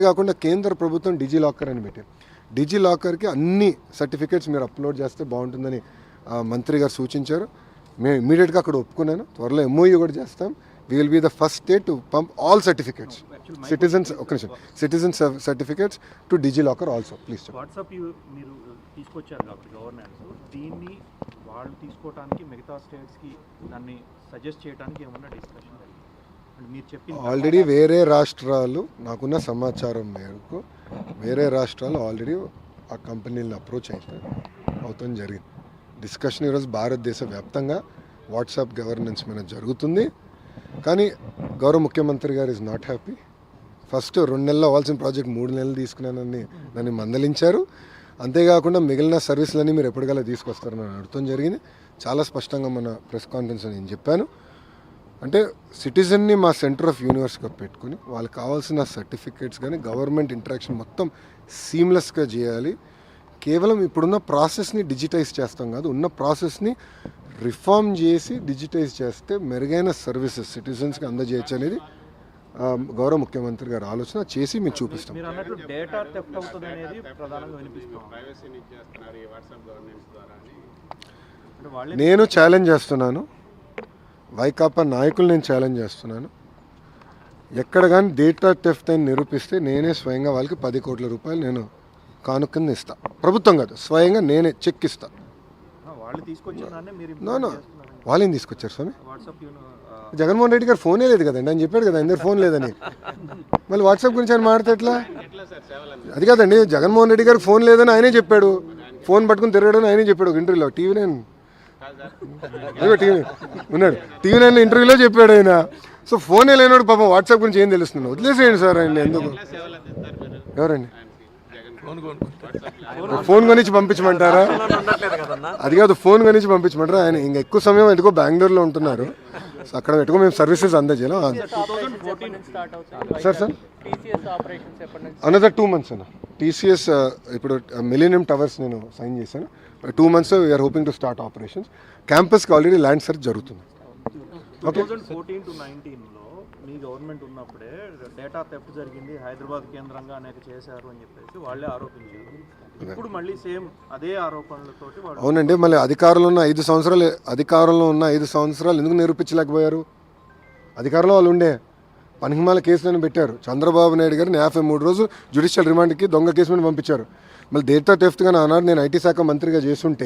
కాకుండా కేంద్ర ప్రభుత్వం డిజిలాకర్ అని పెట్టారు. డిజిలాకర్కి అన్ని సర్టిఫికేట్స్ మీరు అప్లోడ్ చేస్తే బాగుంటుందని మంత్రి గారు సూచించారు. మేము ఇమీడియట్గా అక్కడ ఒప్పుకున్నాను. త్వరలో ఎంఓయూ కూడా చేస్తాం. We will be the first state to pump all certificates citizen certificates to DigiLocker also. Please WhatsApp మీరు తీసుకొచ్చారు కాబట్టి గవర్నెన్స్ దీన్ని వాళ్ళు తీసుకోవడానికి మిగతా స్టేట్స్కి దాన్ని సజెస్ట్ చేయడానికి ఏమన్నా డిస్కషన్ మీరు చెప్పి ఆల్రెడీ వేరే రాష్ట్రాలు నాకున్న సమాచారం మేరకు వేరే రాష్ట్రాలు ఆల్రెడీ ఆ కంపెనీలను అప్రోచ్ అవుతాం జరిగింది. డిస్కషన్ ఈరోజు భారతదేశ వ్యాప్తంగా వాట్సాప్ గవర్నెన్స్ మీద జరుగుతుంది. కానీ గౌరవ ముఖ్యమంత్రి గారు ఈజ్ నాట్ హ్యాపీ. ఫస్ట్ 2 నెలలు అవ్వాల్సిన ప్రాజెక్ట్ 3 నెలలు తీసుకున్నానని దాన్ని మందలించారు. అంతేకాకుండా మిగిలిన సర్వీసులన్నీ మీరు ఎప్పటికల్లా తీసుకొస్తారని అడగడం జరిగింది. చాలా స్పష్టంగా మన ప్రెస్ కాన్ఫరెన్స్ నేను చెప్పాను. అంటే సిటిజన్ని మా సెంటర్ ఆఫ్ యూనివర్స్గా పెట్టుకుని వాళ్ళకి కావాల్సిన సర్టిఫికేట్స్ కానీ గవర్నమెంట్ ఇంటరాక్షన్ మొత్తం సీమ్లెస్గా చేయాలి. కేవలం ఇప్పుడున్న ప్రాసెస్ని డిజిటైజ్ చేస్తాం కాదు, ఉన్న ప్రాసెస్ని రిఫార్మ్ చేసి డిజిటైజ్ చేస్తే మెరుగైన సర్వీసెస్ సిటిజన్స్కి అందజేయచ్చు అనేది గౌరవ ముఖ్యమంత్రి గారు ఆలోచన చేసి మేము చూపిస్తాం. నేను ఛాలెంజ్ చేస్తున్నాను, వైకాపా నాయకులు నేను ఛాలెంజ్ చేస్తున్నాను. ఎక్కడ కానీ డేటా థెఫ్ట్ అని నిరూపిస్తే నేనే స్వయంగా వాళ్ళకి 10 కోట్ల రూపాయలు నేను కానుకని ఇస్తా. ప్రభుత్వం కాదు, స్వయంగా నేనే చెక్ ఇస్తా. వాళ్ళేం తీసుకొచ్చారు స్వామి? జగన్మోహన్ రెడ్డి గారు ఫోనే లేదు కదండి, ఆయన చెప్పాడు కదా అందరు ఫోన్ లేదని. మళ్ళీ వాట్సాప్ గురించి ఆయన మాట్లాడితే ఎట్లా? అది కాదండి, జగన్మోహన్ రెడ్డి గారికి ఫోన్ లేదని ఆయనే చెప్పాడు. ఫోన్ పట్టుకుని తిరగడని ఆయనే చెప్పాడు ఒక ఇంటర్వ్యూలో. టీవీ9 ఉన్నాడు, టీవీ9 ఇంటర్వ్యూలో చెప్పాడు ఆయన. సో ఫోనే లేనాడు పాపం వాట్సాప్ గురించి ఏం తెలుస్తుంది? వదిలేసేయండి సార్ ఆయన. ఎందుకు? ఎవరండి? ఫోన్ కొనిచ్చి పంపించమంటారా? అది కాదు, ఫోన్ కొనిచ్చి పంపించమంటారా? ఆయన ఇంకా ఎక్కువ సమయం ఎందుకో బెంగళూరులో ఉంటున్నారు. సో అక్కడ పెట్టుకో మేము సర్వీసెస్ అందజేయాలి సార్. అనదర్ 2 months అన్న. టీసీఎస్ ఇప్పుడు మిలీనియం టవర్స్ నేను సైన్ చేశాను. 2 months we're hoping to start operations. క్యాంపస్కి ఆల్రెడీ ల్యాండ్ సెర్చ్ జరుగుతుంది. 2014-19లో మీ గవర్నమెంట్ ఉన్నప్పుడే డేటా థెఫ్ట్ జరిగింది, హైదరాబాద్ కేంద్రంగా అనేక చేశారు అని చెప్పేసి వాళ్ళే ఆరోపించారు. ఇప్పుడు మళ్ళీ సేమ్ అదే ఆరోపణలతోటి. అవునండి, మళ్ళీ అధికారంలో ఉన్న 5 సంవత్సరాలు ఎందుకు నిరూపించలేకపోయారు? అధికారంలో వాళ్ళు ఉండే పనికిమాల కేసులను పెట్టారు. చంద్రబాబు నాయుడు గారిని 53 రోజులు జ్యుడిషియల్ రిమాండ్కి దొంగ కేసు మీద పంపించారు. మళ్ళీ డేటా థెఫ్ట్ కానీ ఆనాడు నేను ఐటీ శాఖ మంత్రిగా చేస్తుంటే